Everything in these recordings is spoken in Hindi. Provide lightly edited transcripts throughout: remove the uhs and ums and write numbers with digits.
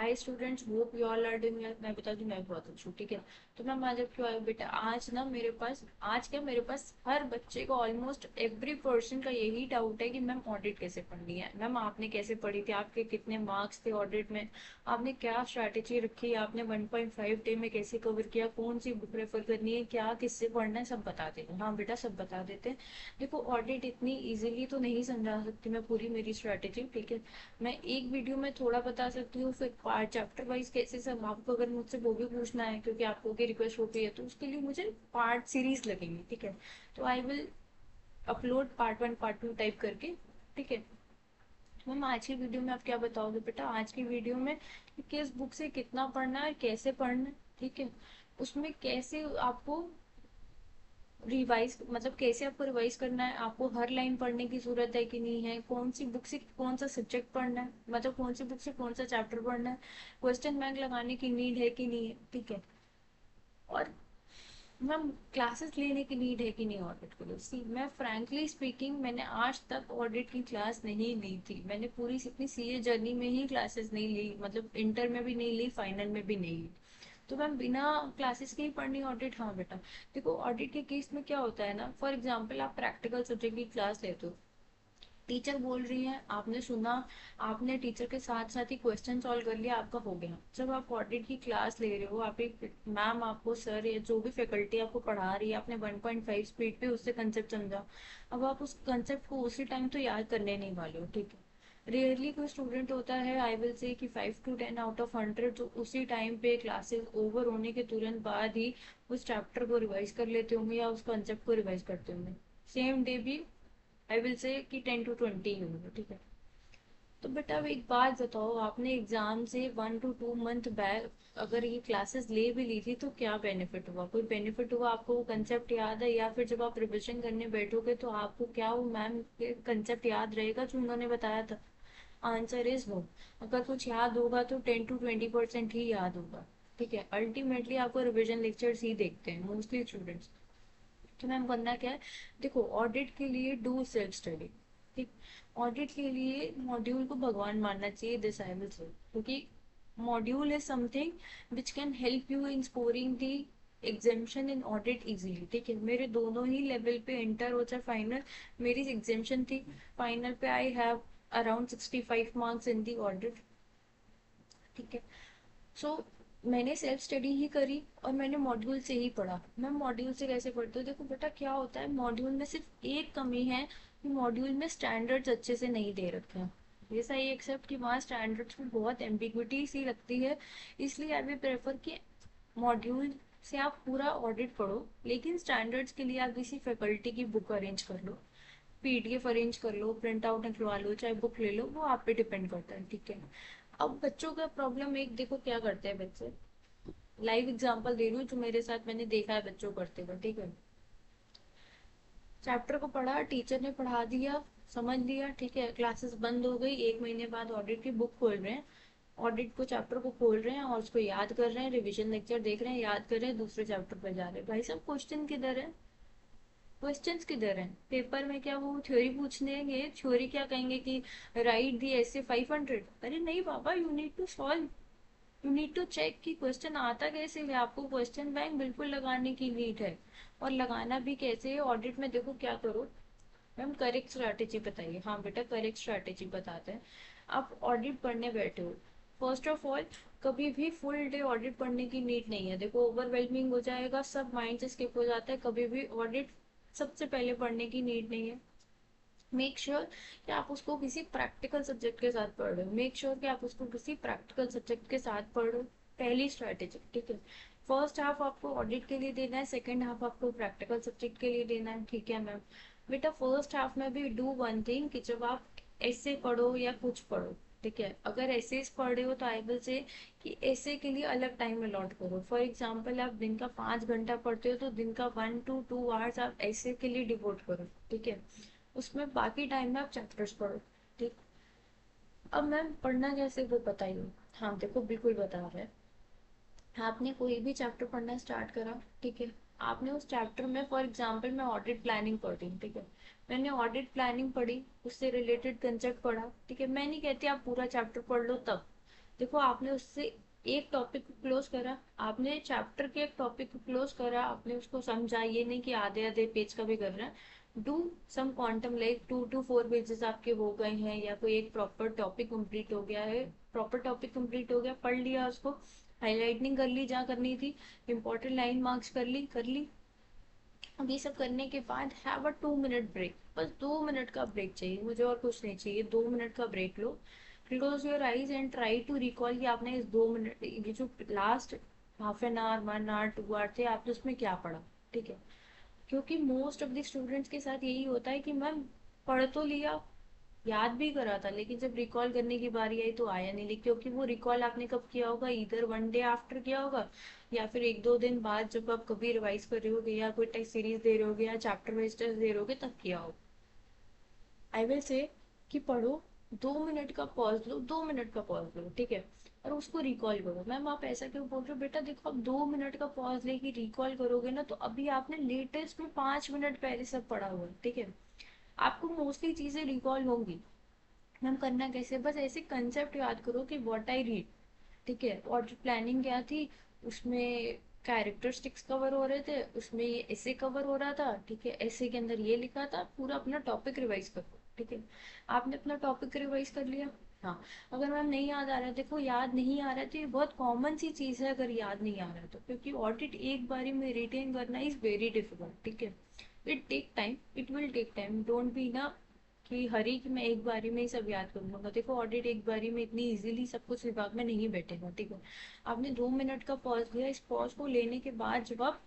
Hi students, hope you all are doing well. मैं बता दूं, मैं बहुत अच्छी हूँ। ठीक है। तो मैम आज अब क्यों आए बेटा? आज ना मेरे पास हर बच्चे को, ऑलमोस्ट एवरी पर्सन का यही डाउट है कि मैम ऑडिट कैसे पढ़नी है। मैम आपने कैसे पढ़ी थी? आपके कितने मार्क्स थे ऑडिट में? आपने क्या स्ट्रैटेजी रखी? आपने 1.5 डे में कैसे कवर किया? कौन सी बुक रेफर करनी है? क्या किससे पढ़ना है? सब बता देते हैं। हाँ बेटा, सब बता देते हैं। देखो, ऑडिट इतनी इजीली तो नहीं समझा सकती मैं पूरी मेरी स्ट्रैटेजी। ठीक है। मैं एक वीडियो में थोड़ा बता सकती हूँ, फिर पार्ट चैप्टर वाइज कैसे सब आपको अगर मुझसे वो भी पूछना है, क्योंकि आपको की रिक्वेस्ट होती है, तो उसके लिए मुझे पार्ट सीरीज लगेंगे। ठीक है। तो I will upload part 1 part 2 type करके। ठीक है। मैम आज की वीडियो में आप क्या बताओगे बेटा? आज की वीडियो में कि किस बुक से कितना पढ़ना है, कैसे पढ़ना है। ठीक है। उसमें कैसे आपको रिवाइज, मतलब कैसे आपको रिवाइज करना है, आपको हर लाइन पढ़ने की जरूरत है कि नहीं है, कौन सी बुक से कौन सा सब्जेक्ट पढ़ना है, मतलब कौन सी बुक से कौन सा चैप्टर पढ़ना है, क्वेश्चन बैंक लगाने की नीड है कि नहीं है। ठीक है। और मैम क्लासेस लेने की नीड है कि नहीं ऑडिट के लिए? सी, मैं फ्रैंकली स्पीकिंग, मैंने आज तक ऑडिट की क्लास नहीं ली थी। मैंने पूरी अपनी सीए जर्नी में ही क्लासेस नहीं ली, मतलब इंटर में भी नहीं ली, फाइनल में भी नहीं ली। तो मैम बिना क्लासेस के ही पढ़नी ऑडिट? हाँ बेटा। देखो, ऑडिट के केस में क्या होता है ना, फॉर एग्जाम्पल आप प्रैक्टिकल सब्जेक्ट की क्लास लेते हो, टीचर बोल रही है, आपने सुना, आपने टीचर के साथ साथ ही क्वेश्चन सॉल्व कर लिया, आपका हो गया। जब आप ऑडिट की क्लास ले रहे हो, आप एक मैम आपको, सर या जो भी फैकल्टी आपको पढ़ा रही है, आपने 1.5 स्पीड पे उससे कंसेप्ट समझा, अब आप उस कंसेप्ट को उसी टाइम तो याद करने नहीं वाले हो। ठीक है। रेयरली कोई स्टूडेंट होता है, आई विल से कि 5 to 10 आउट ऑफ 100 जो उसी टाइम पे क्लासेस ओवर होने के तुरंत बाद ही उस चैप्टर को रिवाइज कर लेते होंगे या उस कंसेप्ट को रिवाइज करते होंगे। सेम डे भी आई विल से कि 10 to 20 ही होंगे। ठीक है। तो बेटा अब एक बात बताओ, आपने एग्जाम से 1 to 2 मंथ बैक अगर ये क्लासेस ले भी ली थी, तो क्या बेनिफिट हुआ? कोई बेनिफिट हुआ? आपको वो कंसेप्ट याद है? या फिर जब आप रिविजन करने बैठोगे तो आपको क्या वो मैम के कंसेप्ट याद रहेगा जो उन्होंने बताया था? Answer is no. अगर कुछ याद होगा तो 10 to 20% ही याद होगा। ठीक है। अल्टीमेटली आपको रिविजन लेक्चर्स ही देखते हैं मोस्टली स्टूडेंट्स। तो मैम करना क्या है? देखो, ऑडिट के लिए डू सेल्फ स्टडी। ठीक। ऑडिट के लिए मॉड्यूल को भगवान मानना चाहिए, दिस आई विल से, क्योंकि module is something which can help you in scoring the examination in audit easily. ठीक है। मेरे दोनों ही लेवल पे, इंटर हो चाहे फाइनल, मेरी एग्जामेशन थी। फाइनल पे I have around 65 marks in the audit. ठीक है। सो मैंने सेल्फ स्टडी ही करी और मैंने मॉड्यूल से ही पढ़ा। मैं मॉड्यूल से कैसे पढ़ती हूँ? देखो बेटा, क्या होता है, मॉड्यूल में सिर्फ एक कमी है कि मॉड्यूल में स्टैंडर्ड्स अच्छे से नहीं दे रखे हैं। ये सही एक्सेप्ट कि वहाँ स्टैंडर्ड्स में बहुत एम्बिग्विटी सी लगती है। इसलिए आई विल प्रेफर कि मॉड्यूल से आप पूरा ऑडिट पढ़ो, लेकिन स्टैंडर्ड्स के लिए आप किसी फैकल्टी की बुक अरेंज कर लो, पीडीएफ अरेंज कर लो, प्रिंट आउट निकलवा लो, चाहे बुक ले लो, वो आप पे डिपेंड करता है। ठीक है। अब बच्चों का प्रॉब्लम एक देखो क्या करते हैं बच्चे। लाइव एग्जांपल दे रही हूँ जो मेरे साथ मैंने देखा है बच्चों करते हुए। ठीक है। चैप्टर को पढ़ा, टीचर ने पढ़ा दिया, समझ लिया। ठीक है। क्लासेस बंद हो गई, 1 महीने बाद ऑडिट की बुक खोल रहे हैं, ऑडिट को चैप्टर को खोल रहे हैं और उसको याद कर रहे हैं, रिवीजन लेक्चर देख रहे हैं, याद कर रहे हैं, दूसरे चैप्टर पर जा रहे हैं। भाई साहब, क्वेश्चन किधर है? क्वेश्चंस किधर हैं? पेपर में क्या वो थ्योरी पूछने गए, थ्योरी क्या कहेंगे कि राइट दी ऐसे 500? अरे नहीं बाबा, you need to solve, you need to check कि क्वेश्चन आता कैसे है। आपको क्वेश्चन बैंक बिल्कुल लगाने की नीड है। और लगाना भी कैसे है ऑडिट में? देखो क्या करो मैम, करेक्ट स्ट्रैटेजी बताइए। हाँ बेटा, करेक्ट स्ट्रैटेजी बताते हैं। आप ऑडिट पढ़ने बैठे हो, फर्स्ट ऑफ ऑल कभी भी फुल डे ऑडिट पढ़ने की नीड नहीं है। देखो, ओवरवेलमिंग हो जाएगा, सब माइंड से स्किप हो जाता है। कभी भी ऑडिट सबसे पहले पढ़ने की नीड नहीं है। मेक श्योर कि आप उसको किसी प्रैक्टिकल सब्जेक्ट के साथ पढ़ रहे हो। मेक श्योर कि आप उसको किसी प्रैक्टिकल सब्जेक्ट के साथ पढ़ रहे हो। पहली स्ट्रैटेजी। ठीक है। फर्स्ट हाफ आपको ऑडिट के लिए देना है, सेकंड हाफ आपको प्रैक्टिकल सब्जेक्ट के लिए देना है। ठीक है मैम। बेटा फर्स्ट हाफ में भी डू वन थिंग कि जब आप ऐसे पढ़ो या कुछ पढ़ो, ठीक है, अगर ऐसे पढ़ रहे हो तो आई विल से कि ऐसे के लिए अलग टाइम अलॉट करो। फॉर एग्जाम्पल, आप दिन का 5 घंटा पढ़ते हो तो दिन का 1 to 2 आवर्स आप ऐसे के लिए डिवोट करो। ठीक है। उसमें बाकी टाइम में आप चैप्टर्स पढ़ो। ठीक। अब मैम पढ़ना कैसे वो बताइए। हाँ देखो, बिल्कुल बता रहे हैं। आपने कोई भी चैप्टर पढ़ना स्टार्ट करा, ठीक है, आपने उस चैप्टर में, फॉर एग्जांपल मैं ऑडिट प्लानिंग पढ़ रही हूँ, ठीक है, मैंने ऑडिट प्लानिंग पढ़ी, उससे रिलेटेड कंसेप्ट पढ़ा। ठीक है। मैं नहीं कहती आप पूरा चैप्टर पढ़ लो तब, देखो आपने उससे एक टॉपिक को क्लोज करा, आपने चैप्टर के एक टॉपिक को क्लोज करा, आपने उसको समझा, ये नहीं कि आधे आधे पेज का भी कर रहे हैं। Do some quantum, like 2 to 4 pages आपके हो गए हैं, या कोई एक प्रॉपर टॉपिक कंप्लीट हो गया है, प्रॉपर टॉपिक कंप्लीट हो गया, पढ़ लिया उसको, हाईलाइटिंग कर ली जहाँ करनी थी, इंपॉर्टेंट लाइन मार्क्स कर ली। अब ये सब करने के बाद हैव अ 2 मिनट ब्रेक, बस 2 मिनट का ब्रेक चाहिए मुझे, और कुछ नहीं चाहिए। 2 मिनट का ब्रेक लो, close your eyes and try to recall कि आपने इस 2 मिनट, ये जो last ½ an hour 1 hour 2 hour थे, आपने उसमें क्या पढ़ा। ठीक है, क्योंकि मोस्ट ऑफ द स्टूडेंट्स के साथ यही होता है कि मैम पढ़ तो लिया, याद भी करा था, लेकिन जब रिकॉल करने की बारी आई तो आया नहीं, लेकिन क्योंकि वो रिकॉल आपने कब किया होगा, इधर 1 डे आफ्टर किया होगा, या फिर 1-2 दिन बाद जब आप कभी रिवाइज कर रहे होगे, या कोई टेस्ट सीरीज दे रहे होगे, या चैप्टर वाइज टेस्ट दे रहे होगे, तब किया होगा। आई विल से कि पढ़ो, 2 मिनट का पॉज लो, 2 मिनट का पॉज लो, ठीक है, और उसको रिकॉल करो। मैम आप ऐसा क्यों बोल रहे हो, बेटा देखो, आप 2 मिनट का पॉज लेके रिकॉल करोगे ना, तो अभी आपने लेटेस्ट में 5 मिनट पहले सब पढ़ा हुआ है, ठीक है, आपको मोस्टली चीजें रिकॉल होंगी। मैम करना कैसे, बस ऐसे कंसेप्ट याद करो कि व्हाट आई रीड, ठीक है, और जो प्लानिंग क्या थी, उसमें कैरेक्टरिस्टिक्स कवर हो रहे थे, उसमें ये ऐसे कवर हो रहा था, ठीक है, ऐसे के अंदर ये लिखा था, पूरा अपना टॉपिक रिवाइज करो, ठीक है। आपने अपना टॉपिक रिवाइज कर लिया। हाँ, अगर मैम नहीं याद आ रहा है, देखो याद नहीं आ रहा है तो ये बहुत कॉमन सी चीज़ है, अगर याद नहीं आ रहा है तो, क्योंकि ऑडिट एक बारी में रिटेन करना इज वेरी डिफिकल्ट, ठीक है। It take time, it will take time, don't be ना कि हरी कि मैं एक बारी में ही सब याद कर लूंगा। देखो ऑडिट एक बारी में इतनी इजीली सब कुछ दिमाग में नहीं बैठेगा, ठीक है। आपने 2 मिनट का पॉज लिया, इस पॉज को लेने के बाद जब आप,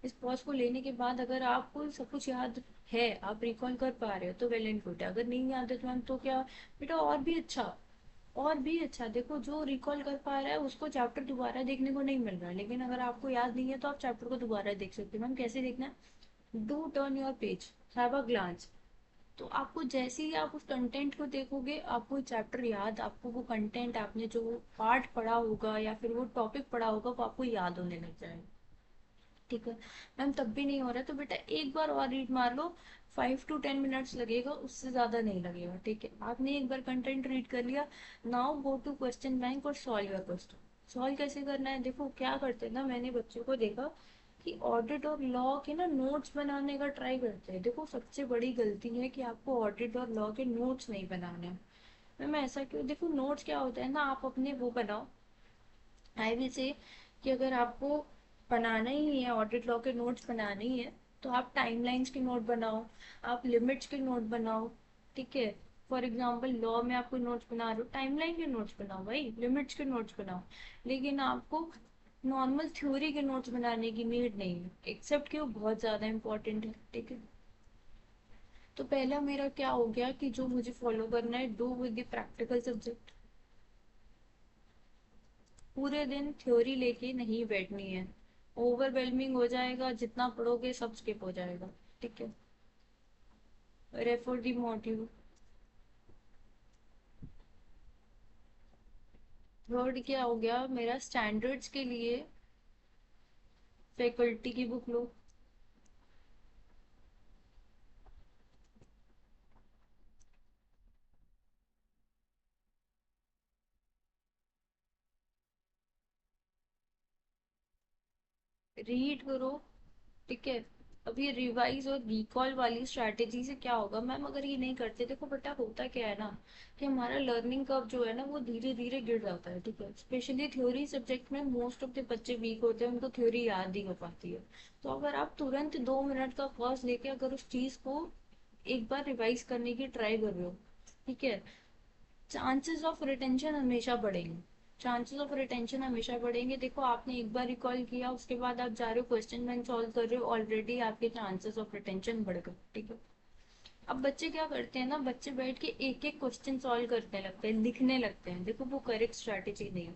इस पॉज को लेने के बाद अगर आपको सब कुछ याद है, आप रिकॉल कर पा रहे हो तो वेल एंड गुड है, अगर नहीं याद है तो मैम तो क्या, बेटा और भी अच्छा, और भी अच्छा। देखो जो रिकॉल कर पा रहा है उसको चैप्टर दोबारा देखने को नहीं मिल रहा है, लेकिन अगर आपको याद नहीं है तो आप चैप्टर को दोबारा देख सकते हो। मैम कैसे देखना है, do turn your page, have a glance. तो आपको जैसे ही आप उस कंटेंट को देखोगे, आपको चैप्टर याद, आपको वो कंटेंट, आपने जो पार्ट पढ़ा होगा या फिर वो टॉपिक पढ़ा होगा, वो आपको याद होने लग जाएगा, ठीक है। मैम तब भी नहीं हो रहा तो बेटा एक बार और रीड मार लो, 5 to 10 मिनट्स लगेगा, उससे ज्यादा नहीं लगेगा, ठीक है। आपने एक बार कंटेंट रीड कर लिया, now go to question bank और सॉल्व योर क्वेश्चन। सॉल्व कैसे करना है, देखो क्या करते हैं ना, मैंने बच्चों को देखा कि ऑडिट और लॉ के ना नोट्स बनाने का ट्राई करते हैं। देखो सबसे बड़ी गलती है कि आपको ऑडिट और लॉ के नोट्स नहीं बनाने हैं। मैम ऐसा क्यों, देखो नोट्स क्या होता है ना, आप अपने वो बनाओ। आई विल से कि अगर आपको बनाना ही है, ऑडिट लॉ के नोट्स बनाने ही है, तो आप टाइमलाइंस के नोट बनाओ, आप लिमिट्स के नोट बनाओ, ठीक है। फॉर एग्जाम्पल लॉ में आपको नोट्स बना रहे हो, टाइमलाइन के नोट्स बनाओ भाई, लिमिट्स के नोट्स बनाओ, लेकिन आपको नॉर्मल थ्योरी के नोट्स बनाने की नीड नहीं है, एक्सेप्ट कि वो बहुत ज़्यादा इंपॉर्टेंट है, ठीक है। तो पहला मेरा क्या हो गया कि जो मुझे फॉलो करना है, do with the practical subject. पूरे दिन थ्योरी लेके नहीं बैठनी है, ओवरवेलमिंग हो जाएगा, जितना पढ़ोगे सब स्किप हो जाएगा, ठीक है। रेफर दी मॉड्यूल। थर्ड क्या हो गया मेरा, स्टैंडर्ड्स के लिए फैकल्टी की बुक लो। रीड करो, ठीक है। अब ये रिवाइज और रिकॉल वाली स्ट्रैटेजी से क्या होगा मैम, अगर ये नहीं करते, देखो बेटा होता क्या है ना, कि हमारा लर्निंग कर्व जो है ना वो धीरे धीरे गिर जाता है, ठीक है। स्पेशली थ्योरी सब्जेक्ट में मोस्ट ऑफ द बच्चे वीक होते हैं, उनको थ्योरी याद नहीं हो पाती है। तो अगर आप तुरंत 2 मिनट का पॉज लेके अगर उस चीज को एक बार रिवाइज करने की ट्राई कर रहे हो, ठीक है, चांसेस ऑफ रिटेंशन हमेशा बढ़ेंगे, चांसेस ऑफ रिटेंशन हमेशा बढ़ेंगे। देखो आपने एक बार रिकॉल किया, उसके बाद आप जा रहे हो क्वेश्चन बैंक सॉल्व कर रहे हो, ऑलरेडी आपके चांसेस ऑफ रिटेंशन बढ़ गए, ठीक है। अब बच्चे क्या करते हैं ना, बच्चे बैठ के एक एक क्वेश्चन सॉल्व करने लगते हैं, लिखने लगते हैं, देखो वो करेक्ट स्ट्रैटेजी नहीं है।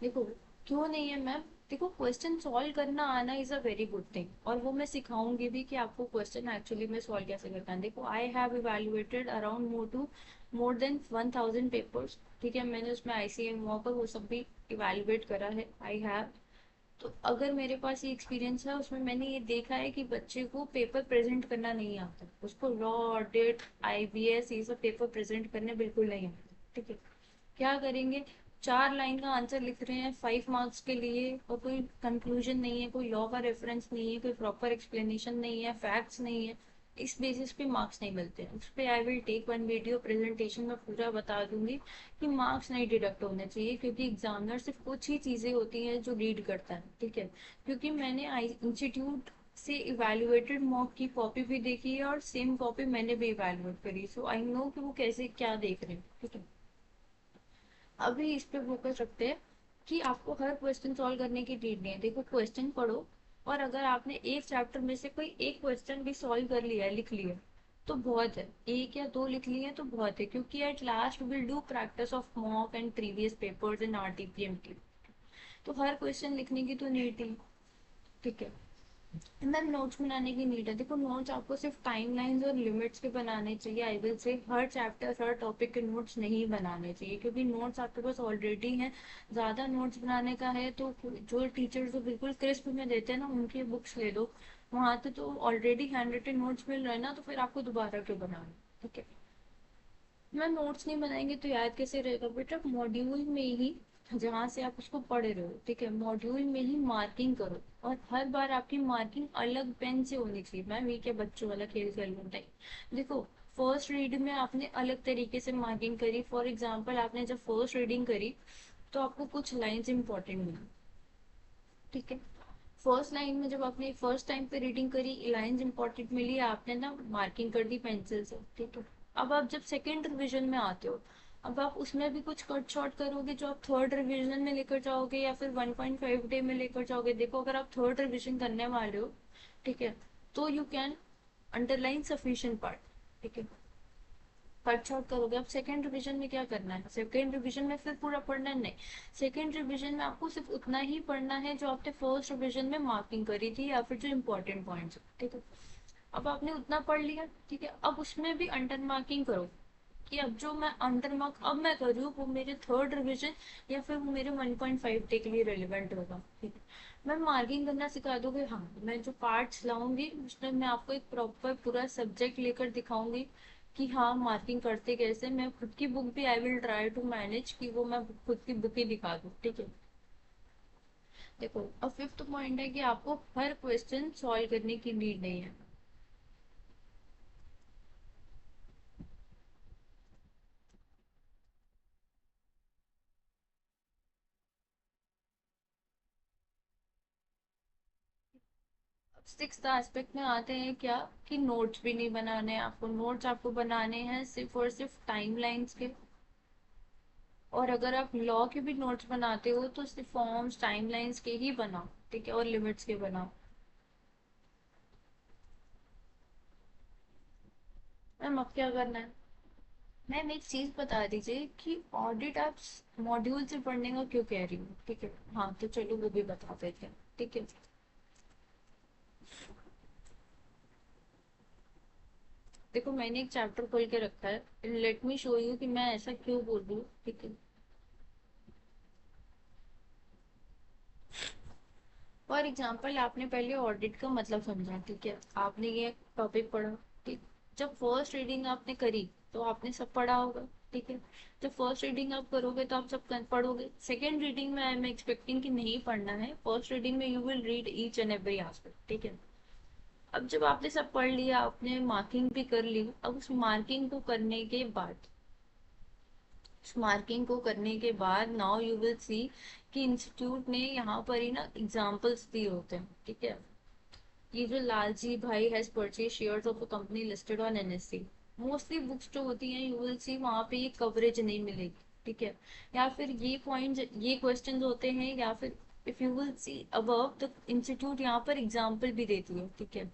देखो क्यों नहीं है मैम, देखो क्वेश्चन सॉल्व करना आना is a very good thing, और वो मैं सिखाऊंगी भी कि आपको क्वेश्चन एक्चुअली में सॉल्व कैसे करना है। देखो I have evaluated around more than 1000 papers, ठीक है, मैंने उसमें आईसीएम पर वो सब भी इवेल्युएट करा है, आई हैव। तो अगर मेरे पास ये एक्सपीरियंस है, उसमें मैंने ये देखा है कि बच्चे को पेपर प्रेजेंट करना नहीं आता, उसको रॉ डेट आईबीएस ये सब पेपर प्रेजेंट करने बिल्कुल नहीं आता, ठीक है। क्या करेंगे, 4 लाइन का आंसर लिख रहे हैं 5 मार्क्स के लिए, और कोई कंक्लूजन नहीं है, कोई लॉ का रेफरेंस नहीं है, कोई प्रॉपर एक्सप्लेनेशन नहीं है, फैक्ट्स नहीं है, इस बेसिस पे मार्क्स नहीं मिलते हैं। उस पे I will take one video presentation में पूरा बता दूंगी कि मार्क्स नहीं डिडक्ट होने चाहिए, क्योंकि एग्जामिनर सिर्फ कुछ ही चीजें होती हैं जो रीड करता है, ठीक है। क्योंकि मैंने आई इंस्टीट्यूट से इवेल्युएटेड मॉक की कॉपी भी देखी है, और सेम कॉपी मैंने भी इवेल्युएट करी, सो आई नो कि वो कैसे क्या देख रहे हैं, ठीक है। अभी इस पे फोकस रखते हैं कि आपको हर क्वेश्चन सॉल्व करने की नीड नहीं है। देखो, क्वेश्चन पढ़ो, और अगर आपने एक चैप्टर में से कोई एक क्वेश्चन भी सॉल्व कर लिया है, लिख लिया, तो बहुत है। एक या दो लिख लिए तो बहुत है, क्योंकि at last will do practice of mock and previous papers in RTPMT. तो हर क्वेश्चन लिखने की तो नीड नहीं, ठीक है। मैम, नोट्स बनाने की नीड है। देखो, नोट्स आपको सिर्फ टाइमलाइंस और लिमिट्स के बनाने चाहिए। आई विल से हर चैप्टर हर टॉपिक के नोट्स नहीं बनाने चाहिए, क्योंकि नोट्स आपके पास ऑलरेडी हैं। ज़्यादा नोट्स बनाने का है तो जो टीचर्स जो बिल्कुल क्रिस्प में देते हैं ना, उनकी बुक्स ले लो। वहाँ तो ऑलरेडी हैंड रिटन नोट्स मिल रहे हैं ना, तो फिर आपको दोबारा क्यों बनाना, ठीक है। मैं नोट्स नहीं बनाएंगे तो याद कैसे रहेगा बेटा? मॉड्यूल में ही, जहाँ से आप उसको पढ़ रहे हो, ठीक है, मॉड्यूल में ही मार्किंग करो। और हर बार आपकी मार्किंग अलग पेन से होनी चाहिए। मैं वी के बच्चों वाला खेल खेल रहा हूँ। देखो, फर्स्ट रीड में आपने अलग तरीके से मार्किंग करी। फॉर एग्जाम्पल, आपने जब फर्स्ट रीडिंग करी तो आपको कुछ लाइंस इंपॉर्टेंट मिली, ठीक है। फर्स्ट लाइन में जब आपने फर्स्ट टाइम पे रीडिंग करी, लाइंस इंपॉर्टेंट मिली, आपने ना मार्किंग कर दी पेंसिल से, ठीक है। अब आप जब सेकेंड रिवीजन में आते हो, अब आप उसमें भी कुछ कट शॉर्ट करोगे जो आप थर्ड रिवीजन में लेकर जाओगे, या फिर 1.5 डे में लेकर जाओगे। देखो, अगर आप थर्ड रिवीजन करने वाले हो, ठीक है, तो you can underline sufficient part, ठीक है। कट शॉर्ट करोगे। अब सेकेंड रिवीजन में क्या करना है? सेकेंड रिवीजन में फिर पूरा पढ़ना है? नहीं। सेकेंड रिवीजन में आपको सिर्फ उतना ही पढ़ना है जो आपने फर्स्ट रिवीजन में मार्किंग करी थी, या फिर जो इंपॉर्टेंट पॉइंट्स, ठीक है। अब आपने उतना पढ़ लिया, ठीक है। अब उसमें भी अंडर मार्किंग करो, कि अब जो मैं अंडर मार्क अब मैं कर रही हूँ, वो मेरे थर्ड रिवीजन या फिर वो मेरे 1.5 डे के लिए रेलिवेंट होगा, ठीक है। मैं मार्किंग करना सिखा दोगे, हाँ। मैं जो पार्ट्स लाऊंगी उसमें मैं आपको एक प्रॉपर पूरा सब्जेक्ट लेकर दिखाऊंगी कि हाँ, मार्किंग करते कैसे। मैं खुद की बुक भी I will try to manage कि वो मैं खुद की बुक ही दिखा दूँ, ठीक है। देखो, अब फिफ्थ पॉइंट है कि आपको हर क्वेश्चन सॉल्व करने की नीड नहीं है। सिक्स्थ एस्पेक्ट में आते हैं क्या, कि नोट्स भी नहीं बनाने हैं आपको। नोट्स आपको बनाने हैं सिर्फ और सिर्फ टाइमलाइंस के। और अगर आप लॉ के भी नोट्स बनाते हो तो सिर्फ फॉर्म्स टाइमलाइंस के ही बनाओ, ठीक है, और लिमिट्स के बनाओ। मैम, अब क्या करना है? मैम, एक चीज बता दीजिए कि ऑडिट आप मॉड्यूल से पढ़ने का क्यों कह रही हूँ, ठीक है। हाँ, तो चलो वो भी बता देते हैं, ठीक है। देखो, मैंने एक चैप्टर खोल के रखा है, लेट मी शो यू कि मैं ऐसा क्यों बोल रही हूँ, ठीक है। फॉर एग्जाम्पल, आपने पहले ऑडिट का मतलब समझा, ठीक है, आपने ये टॉपिक पढ़ा, ठीक। जब फर्स्ट रीडिंग आपने करी तो आपने सब पढ़ा होगा, ठीक है। जब फर्स्ट रीडिंग आप करोगे तो आप सब पढ़ोगे। सेकेंड रीडिंग में आई एम एक्सपेक्टिंग कि नहीं पढ़ना है। फर्स्ट रीडिंग में you will read each and every aspect, ठीक है। अब जब आपने सब पढ़ लिया, आपने मार्किंग भी कर ली, अब उस मार्किंग को करने के बाद, मार्किंग को करने के बाद नाउ यू विल सी कि इंस्टीट्यूट ने यहाँ पर ही ना एग्जाम्पल्स दिए होते हैं, ठीक है। ये जो लालजी भाई has purchase shares of a company listed on NSC, mostly books जो होती हैं यू विल सी वहाँ पे ये कवरेज नहीं मिलेगी, ठीक है। या फिर ये पॉइंट, ये क्वेश्चंस होते हैं, या फिर if you will see above, तो इंस्टीट्यूट यहाँ पर एग्जाम्पल भी देती है, ठीक है।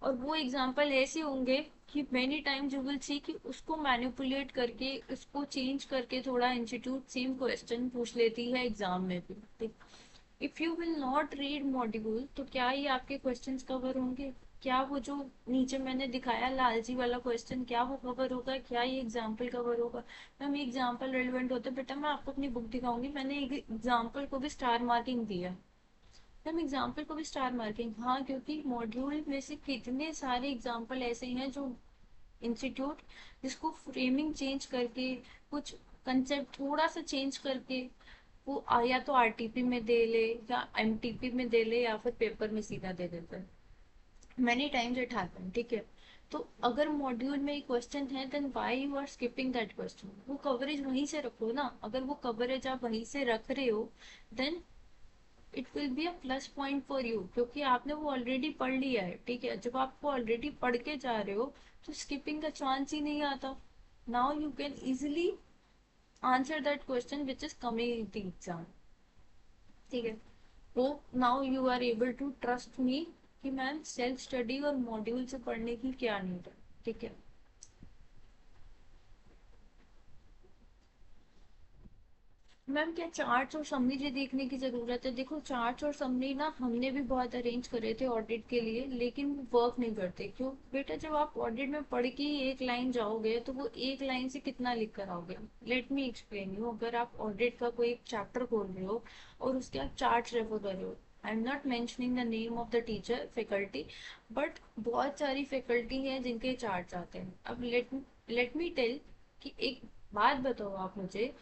और वो एग्जाम्पल ऐसे होंगे कि many times you will see कि उसको मैनिपुलेट करके, उसको चेंज करके थोड़ा इंस्टीट्यूट सेम क्वेश्चन पूछ लेती है एग्जाम में भी, ठीक। If you will not read module तो क्या ये आपके क्वेश्चंस कवर होंगे? क्या वो जो नीचे मैंने दिखाया लालजी वाला क्वेश्चन, क्या वो कवर होगा? क्या ये एग्जाम्पल कवर होगा? मैम, एग्जाम्पल रेलिवेंट होते बेटा, मैं आपको अपनी बुक दिखाऊंगी, मैंने एक एग्जाम्पल को भी स्टार मार्किंग दिया। मैम, एग्जाम्पल को भी स्टार मार्किंग, हाँ, क्योंकि मॉड्यूल में से कितने सारे एग्जाम्पल ऐसे हैं जो इंस्टीट्यूट जिसको फ्रेमिंग चेंज करके कुछ कंसेप्ट थोड़ा सा चेंज करके वो या तो आरटीपी में दे ले या एमटीपी में दे ले या फिर पेपर में सीधा दे देता है। मैनी टाइम्स इट हैपन, ठीक है। तो अगर मॉड्यूल में एक क्वेश्चन है then why you are skipping that question, वो कवरेज वहीं से रखो ना। अगर वो कवरेज आप वहीं से रख रहे हो then it will be a plus point for you, क्योंकि आपने वो ऑलरेडी पढ़ लिया है, ठीक है। जब आप वो ऑलरेडी पढ़ के जा रहे हो तो स्किपिंग का चांस ही नहीं आता। Now you can easily answer that question which is coming in the exam, ठीक है। तो now you are able to trust me कि मैम सेल्फ स्टडी और मॉड्यूल से पढ़ने की क्या नीड है, ठीक है। मैम क्या चार्ट्स और समरी देखने की जरूरत है? देखो चार्ट्स और समरी ना हमने भी बहुत अरेंज करे थे ऑडिट के लिए, लेकिन वो वर्क नहीं करते। क्यों बेटा? जब आप ऑडिट में पढ़ के ही एक लाइन जाओगे तो वो एक लाइन से कितना लिख कर आओगे? Let me explain you. अगर आप ऑडिट का कोई एक चैप्टर खोल रहे हो और उसके आप चार्ट रेफर कर रहे हो, I am not mentioning the name of the teacher faculty, but बहुत सारी फैकल्टी हैं जिनके चार्ट आते हैं। अब लेट मी टेल कि एक बात बताओ आप मुझे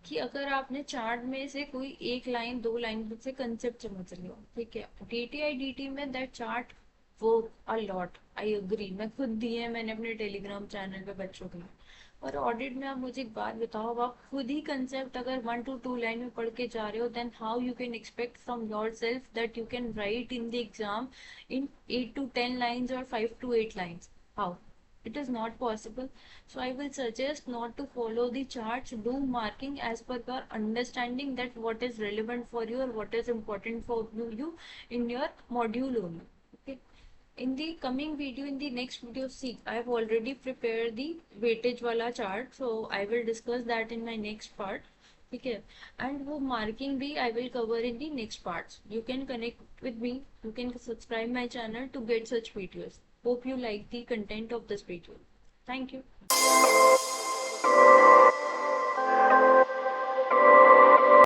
कि अगर आपने चार्ट में से कोई एक लाइन दो लाइन से कंसेप्ट समझ लिया, ठीक है, डीटीआई डीटी में दैट चार्ट वो अ लॉट, आई अग्री। मैं खुद दिए, मैंने अपने टेलीग्राम चैनल पे बच्चों के लिए। और ऑडिट में आप मुझे एक बात बताओ, अब आप खुद ही कंसेप्ट अगर 1 to 2 लाइन में पढ़ के जा रहे हो then how you can expect from your self that you can write in the exam इन 8 to 10 lines or 5 to 8 lines? How? It is not possible. So I will suggest not to follow the charts. Do marking as per your understanding that what is relevant for you or what is important for you in your module only. Okay. In the coming video, in the next video, see, I have already prepared the weightage wala chart. So I will discuss that in my next part. Okay. And वो marking भी I will cover in the next parts. You can connect with me. You can subscribe my channel to get such videos. Hope you like the content of this video. Thank you.